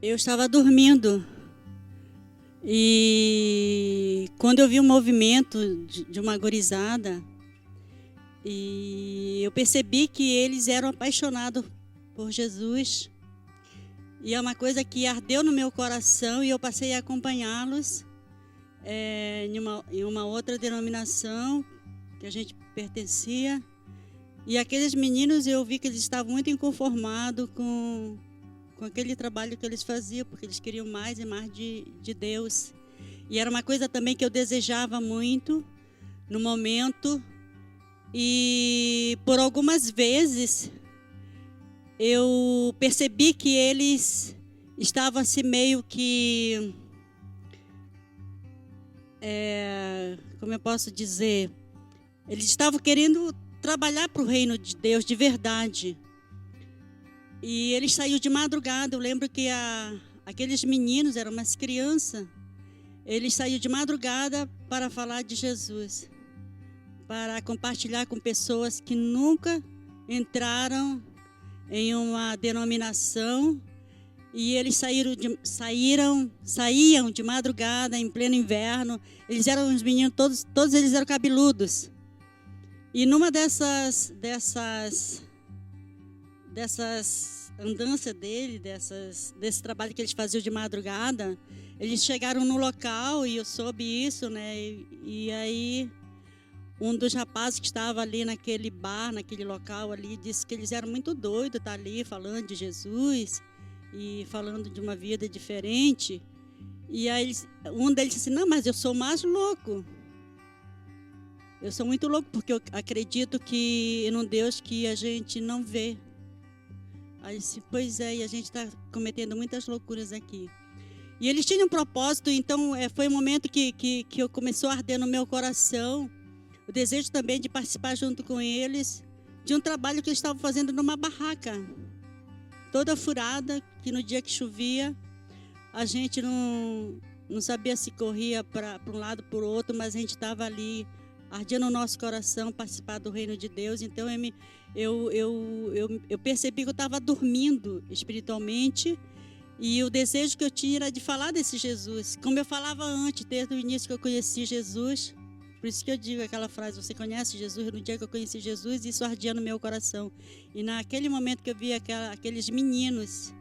Eu estava dormindo e quando eu vi um movimento de uma gurizada e eu percebi que eles eram apaixonados por Jesus e é uma coisa que ardeu no meu coração e eu passei a acompanhá-los em uma outra denominação que a gente pertencia. E aqueles meninos, eu vi que eles estavam muito inconformados com aquele trabalho que eles faziam, porque eles queriam mais e mais de Deus. E era uma coisa também que eu desejava muito no momento. E por algumas vezes eu percebi que eles estavam assim meio que, como eu posso dizer, eles estavam querendo trabalhar para o reino de Deus de verdade. E eles saíram de madrugada. Eu lembro que aqueles meninos, eram umas crianças, eles saíram de madrugada para falar de Jesus, para compartilhar com pessoas que nunca entraram em uma denominação. E eles saíam de madrugada, em pleno inverno. Eles eram uns meninos, todos eles eram cabeludos. E numa dessas andanças dele, desse trabalho que eles faziam de madrugada, eles chegaram no local e eu soube isso, né? E aí um dos rapazes que estava ali naquele bar, naquele local ali, disse que eles eram muito doidos estar ali falando de Jesus e falando de uma vida diferente. E aí um deles disse: não, mas eu sou mais louco. Eu sou muito louco porque eu acredito que num Deus que a gente não vê. Aí disse: pois é, e a gente está cometendo muitas loucuras aqui. E eles tinham um propósito, então foi um momento que eu começou a arder no meu coração o desejo também de participar junto com eles de um trabalho que eles estavam fazendo numa barraca, toda furada, que no dia que chovia, a gente não sabia se corria para um lado ou para o outro, mas a gente estava ali, ardia no nosso coração participar do reino de Deus. Então eu percebi que eu estava dormindo espiritualmente e o desejo que eu tinha era de falar desse Jesus, como eu falava antes, desde o início que eu conheci Jesus. Por isso que eu digo aquela frase: você conhece Jesus? No dia que eu conheci Jesus, isso ardia no meu coração. E naquele momento que eu vi aqueles meninos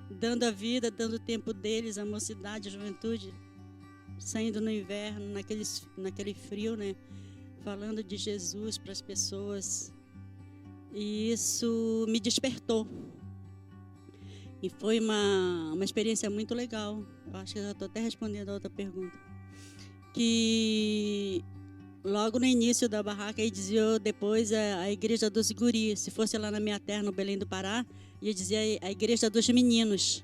dando a vida, dando o tempo deles, a mocidade, a juventude, saindo no inverno, naquele frio, né? Falando de Jesus para as pessoas. E isso me despertou. E foi uma experiência muito legal. Eu acho que eu já estou até respondendo a outra pergunta. Que logo no início da barraca, aí dizia depois a igreja dos guris. Se fosse lá na minha terra, no Belém do Pará, ia dizer a igreja dos meninos.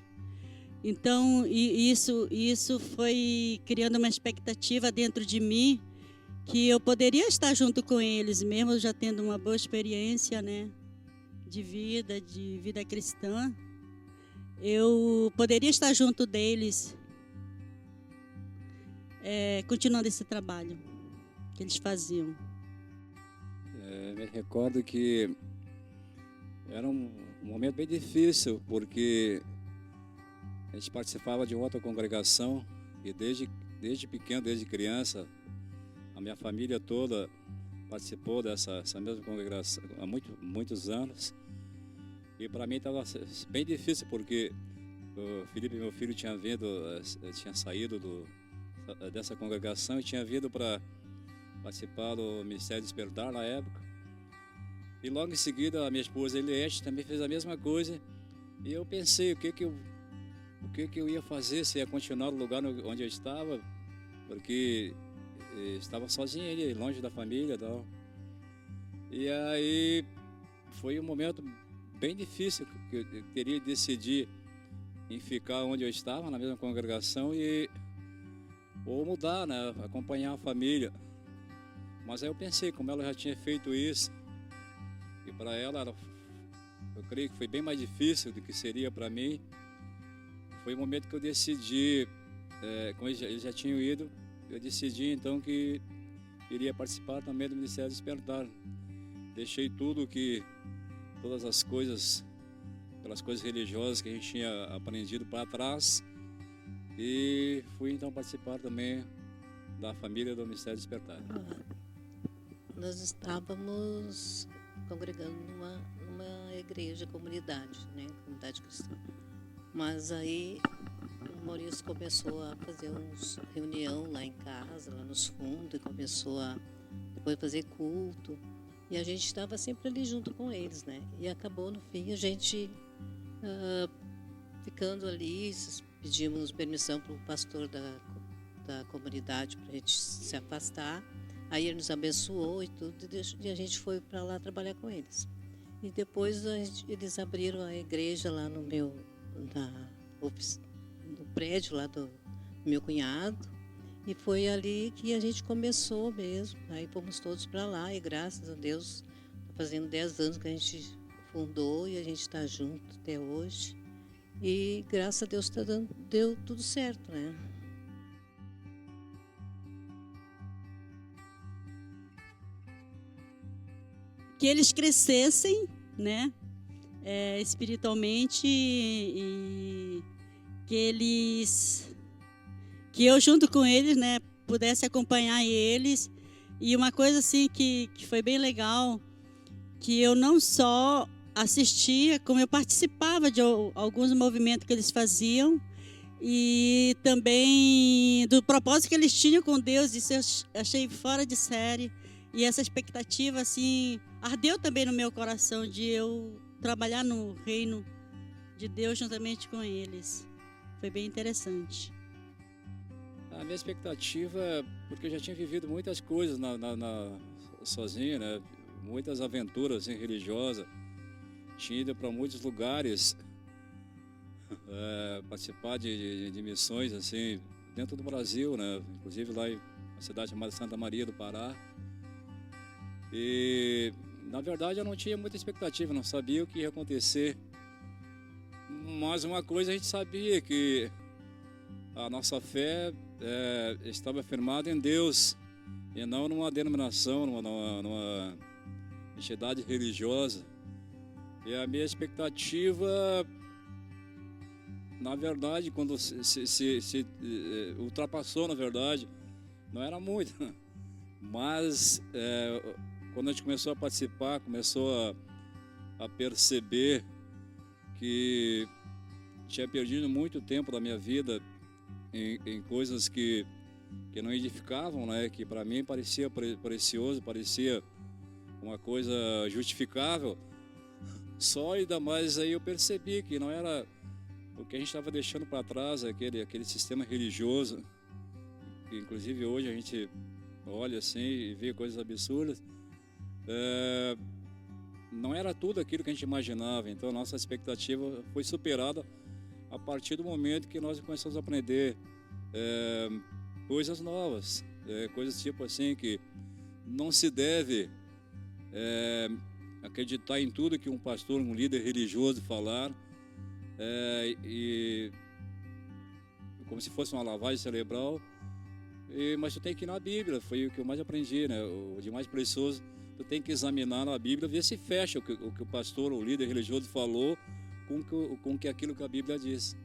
Então, isso foi criando uma expectativa dentro de mim que eu poderia estar junto com eles, mesmo já tendo uma boa experiência, né, de vida cristã. Eu poderia estar junto deles, continuando esse trabalho que eles faziam. Me recordo que era um momento bem difícil, porque a gente participava de outra congregação e desde pequeno, desde criança, a minha família toda participou dessa mesma congregação há muitos anos. E para mim estava bem difícil, porque o Felipe, meu filho, tinha saído dessa congregação e tinha vindo para participar do Ministério Despertar na época. E logo em seguida a minha esposa Eliette também fez a mesma coisa. E eu pensei o que eu ia fazer, se ia continuar no lugar onde eu estava, porque estava sozinho ali, longe da família e tal. E aí foi um momento bem difícil, que eu teria de decidir em ficar onde eu estava, na mesma congregação, ou mudar, né, acompanhar a família. Mas aí eu pensei, como ela já tinha feito isso, e para ela, eu creio que foi bem mais difícil do que seria para mim. Foi o momento que eu decidi, como eles já tinham ido, eu decidi então que iria participar também do Ministério Despertar. Deixei todas as coisas pelas coisas religiosas que a gente tinha aprendido para trás. E fui então participar também da família do Ministério Despertar. Nós estávamos congregando numa igreja, comunidade, né? Comunidade cristã. Mas aí o Maurício começou a fazer uns reunião lá em casa, lá nos fundos, e começou a depois fazer culto. E a gente estava sempre ali junto com eles, né? E acabou, no fim, a gente ficando ali, pedimos permissão para o pastor da comunidade para a gente se afastar. Aí ele nos abençoou e tudo, e a gente foi para lá trabalhar com eles. E depois eles abriram a igreja lá no prédio lá do meu cunhado. E foi ali que a gente começou mesmo. Aí fomos todos para lá e graças a Deus, está fazendo 10 anos que a gente fundou e a gente está junto até hoje. E graças a Deus deu tudo certo, né? Que eles crescessem, né, espiritualmente, e que eu junto com eles, né, pudesse acompanhar eles. E uma coisa assim que foi bem legal, que eu não só assistia, como eu participava de alguns movimentos que eles faziam e também do propósito que eles tinham com Deus. Isso eu achei fora de série. E essa expectativa, assim, ardeu também no meu coração de eu trabalhar no reino de Deus juntamente com eles. Foi bem interessante. A minha expectativa, porque eu já tinha vivido muitas coisas sozinho, né? Muitas aventuras assim, religiosas. Tinha ido para muitos lugares, participar de missões assim, dentro do Brasil, né? Inclusive lá em uma cidade chamada Santa Maria do Pará. E, na verdade, eu não tinha muita expectativa, não sabia o que ia acontecer. Mas uma coisa a gente sabia, que a nossa fé estava firmada em Deus e não numa denominação, numa entidade religiosa. E a minha expectativa, na verdade, quando se ultrapassou, na verdade, não era muito. Mas quando a gente começou a participar, começou a perceber que tinha perdido muito tempo da minha vida em coisas que não edificavam, né? Que para mim parecia precioso, parecia uma coisa justificável. Só ainda mais aí eu percebi que não era o que a gente estava deixando para trás, aquele sistema religioso, que inclusive hoje a gente olha assim e vê coisas absurdas. Não era tudo aquilo que a gente imaginava. Então a nossa expectativa foi superada a partir do momento que nós começamos a aprender coisas novas, coisas tipo assim, que não se deve acreditar em tudo que um pastor, um líder religioso falar, e como se fosse uma lavagem cerebral. Mas tu tem que ir na Bíblia, foi o que eu mais aprendi, né? O de mais precioso, tu tem que examinar na Bíblia, ver se fecha o que o pastor ou o líder religioso falou com aquilo que a Bíblia diz.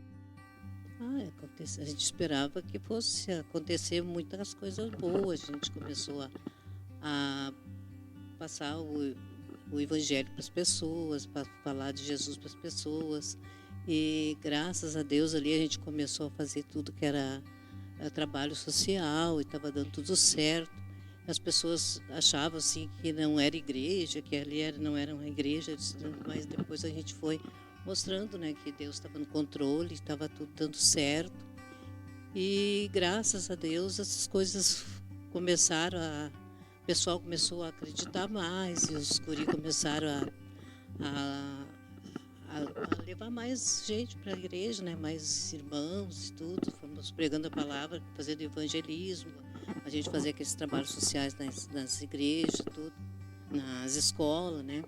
A gente esperava que fosse acontecer muitas coisas boas. A gente começou a passar o Evangelho para as pessoas, para falar de Jesus para as pessoas. E graças a Deus ali a gente começou a fazer tudo que era trabalho social e estava dando tudo certo. As pessoas achavam assim que não era igreja, que ali não era uma igreja, mas depois a gente foi mostrando, né, que Deus estava no controle, estava tudo dando certo. E graças a Deus essas coisas começaram o pessoal começou a acreditar mais e os guris começaram a levar mais gente para a igreja, né? Mais irmãos e tudo. Fomos pregando a palavra, fazendo evangelismo. A gente fazia aqueles trabalhos sociais nas igrejas, tudo, nas escolas, né?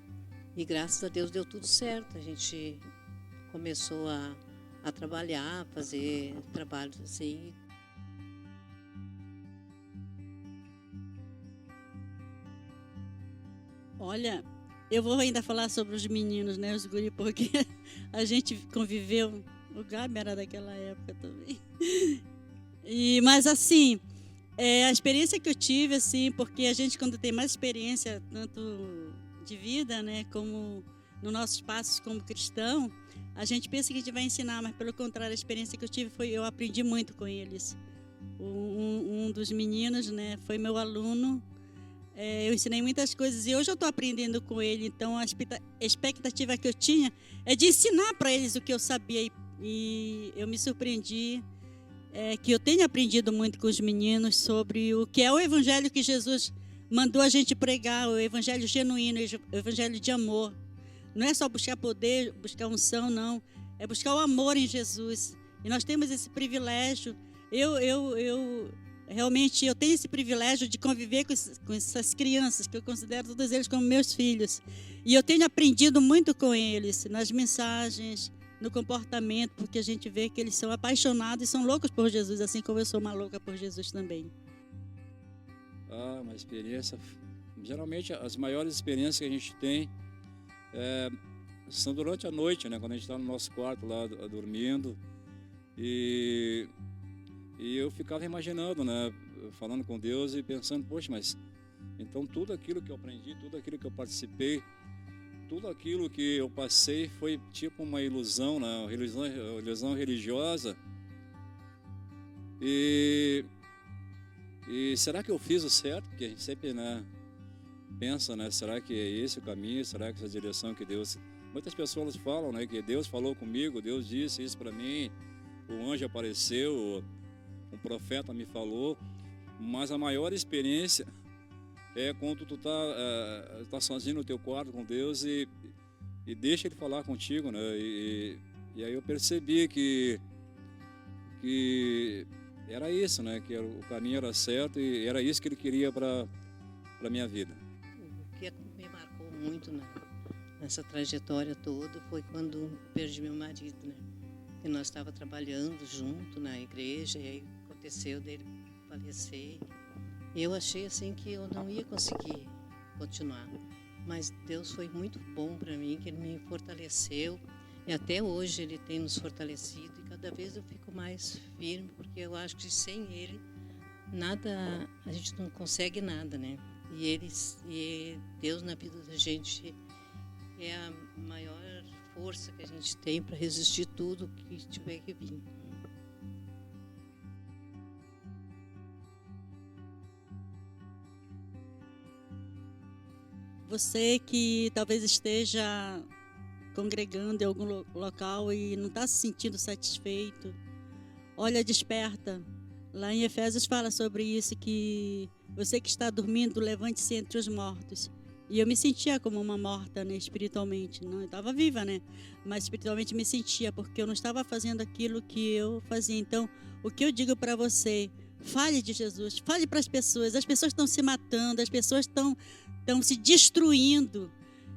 E graças a Deus deu tudo certo. A gente começou a trabalhar, a fazer trabalhos assim. Olha, Eu vou ainda falar sobre os meninos, né, os guri, porque a gente conviveu, o Gabi era daquela época também. Mas assim, a experiência que eu tive, assim, porque a gente quando tem mais experiência, tanto de vida, né, como nos nossos passos como cristão, a gente pensa que a gente vai ensinar, mas pelo contrário, a experiência que eu tive eu aprendi muito com eles. Um dos meninos, né, foi meu aluno. Eu ensinei muitas coisas e hoje eu estou aprendendo com ele. Então a expectativa que eu tinha é de ensinar para eles o que eu sabia, e eu me surpreendi que eu tenho aprendido muito com os meninos sobre o que é o evangelho que Jesus mandou a gente pregar, o evangelho genuíno, o evangelho de amor. Não é só buscar poder, buscar unção, não. É buscar o amor em Jesus. E nós temos esse privilégio. Realmente, eu tenho esse privilégio de conviver com essas crianças, que eu considero todos eles como meus filhos. E eu tenho aprendido muito com eles, nas mensagens, no comportamento, porque a gente vê que eles são apaixonados e são loucos por Jesus, assim como eu sou uma louca por Jesus também. Uma experiência... Geralmente, as maiores experiências que a gente tem são durante a noite, né? Quando a gente está no nosso quarto lá, dormindo. E eu ficava imaginando, né? Falando com Deus e pensando, poxa, mas então tudo aquilo que eu aprendi, tudo aquilo que eu participei, tudo aquilo que eu passei foi tipo uma ilusão, né? Uma ilusão religiosa. E será que eu fiz o certo? Porque a gente sempre, né, pensa, né? Será que é esse o caminho? Será que essa é a direção que Deus... Muitas pessoas falam, né, que Deus falou comigo, Deus disse isso para mim, o anjo apareceu, um profeta me falou, mas a maior experiência é quando tu tá sozinho no teu quarto com Deus e deixa Ele falar contigo, né? E aí eu percebi que era isso, né? Que o caminho era certo e era isso que Ele queria para a minha vida. O que me marcou muito nessa trajetória toda foi quando perdi meu marido, né? Que nós estávamos trabalhando junto na igreja e aí aconteceu dele falecer. Eu achei assim que eu não ia conseguir continuar, mas Deus foi muito bom para mim, que Ele me fortaleceu e até hoje Ele tem nos fortalecido e cada vez eu fico mais firme, porque eu acho que sem Ele nada, a gente não consegue nada, né? E Deus na vida da gente é a maior força que a gente tem para resistir tudo que tiver que vir. Você que talvez esteja congregando em algum local e não está se sentindo satisfeito, olha, desperta. Lá em Efésios fala sobre isso, que você que está dormindo, levante-se entre os mortos. E eu me sentia como uma morta, né, espiritualmente. Não, eu estava viva, né? Mas espiritualmente me sentia, porque eu não estava fazendo aquilo que eu fazia. Então, o que eu digo para você, fale de Jesus, fale para as pessoas estão se matando, as pessoas estão se destruindo.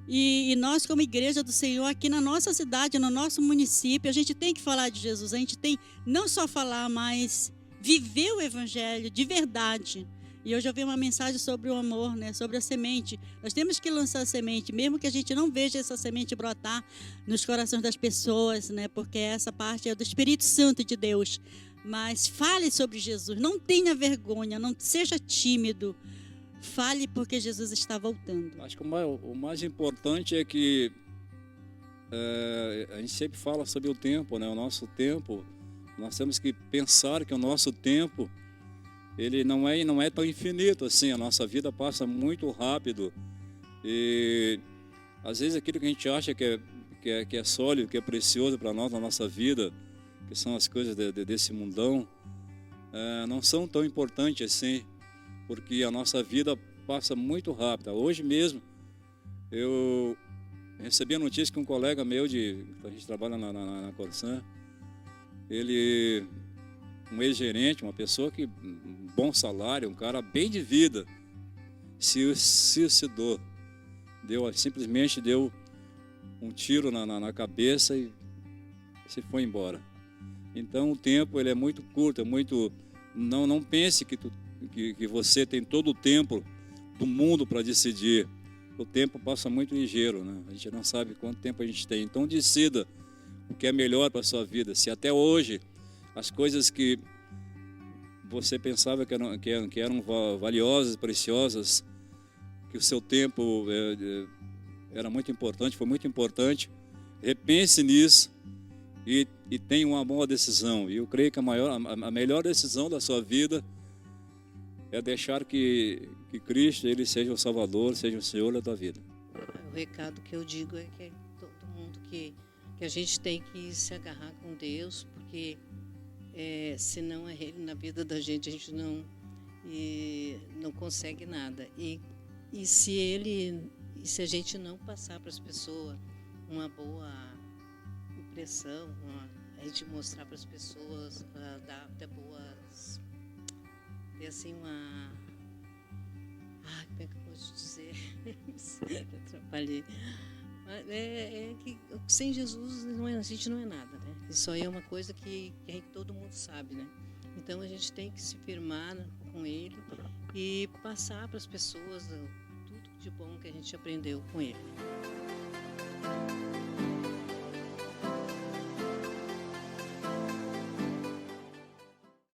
E nós, como igreja do Senhor, aqui na nossa cidade, no nosso município, a gente tem que falar de Jesus. A gente tem não só falar, mas viver o evangelho de verdade. E hoje eu vi uma mensagem sobre o amor, né? Sobre a semente. Nós temos que lançar a semente, mesmo que a gente não veja essa semente brotar nos corações das pessoas, né? Porque essa parte é do Espírito Santo de Deus. Mas fale sobre Jesus, não tenha vergonha, não seja tímido. Fale, porque Jesus está voltando. Acho que o mais importante é que a gente sempre fala sobre o tempo, né? O nosso tempo, nós temos que pensar que o nosso tempo, ele não é tão infinito assim. A nossa vida passa muito rápido e às vezes aquilo que a gente acha que é sólido, que é precioso para nós na nossa vida, que são as coisas desse mundão, não são tão importantes assim, porque a nossa vida passa muito rápida. Hoje mesmo eu recebi a notícia que um colega meu, a gente trabalha na Corsan, ele, um ex-gerente, uma pessoa que bom salário, um cara bem de vida, se suicidou. Simplesmente deu um tiro na cabeça e se foi embora. Então o tempo ele é muito curto, não pense que você tem todo o tempo do mundo para decidir. o tempo passa muito ligeiro, né? A gente não sabe quanto tempo a gente tem. Então decida o que é melhor para a sua vida. Se até hoje as coisas que você pensava que eram valiosas, preciosas, que o seu tempo era muito importante, foi muito importante, repense nisso e tenha uma boa decisão. E eu creio que a melhor decisão da sua vida é deixar que Cristo ele seja o Salvador, seja o Senhor da tua vida. O recado que eu digo é que todo mundo que a gente tem que se agarrar com Deus, porque se não é Ele na vida da gente, a gente não consegue nada. E se a gente não passar para as pessoas uma boa impressão, a gente mostrar para as pessoas, dar até boas, ter assim como é que eu posso dizer? Atrapalhei. Que sem Jesus a gente não é nada, né? Isso aí é uma coisa que todo mundo sabe, né? Então a gente tem que se firmar com Ele e passar para as pessoas tudo de bom que a gente aprendeu com Ele.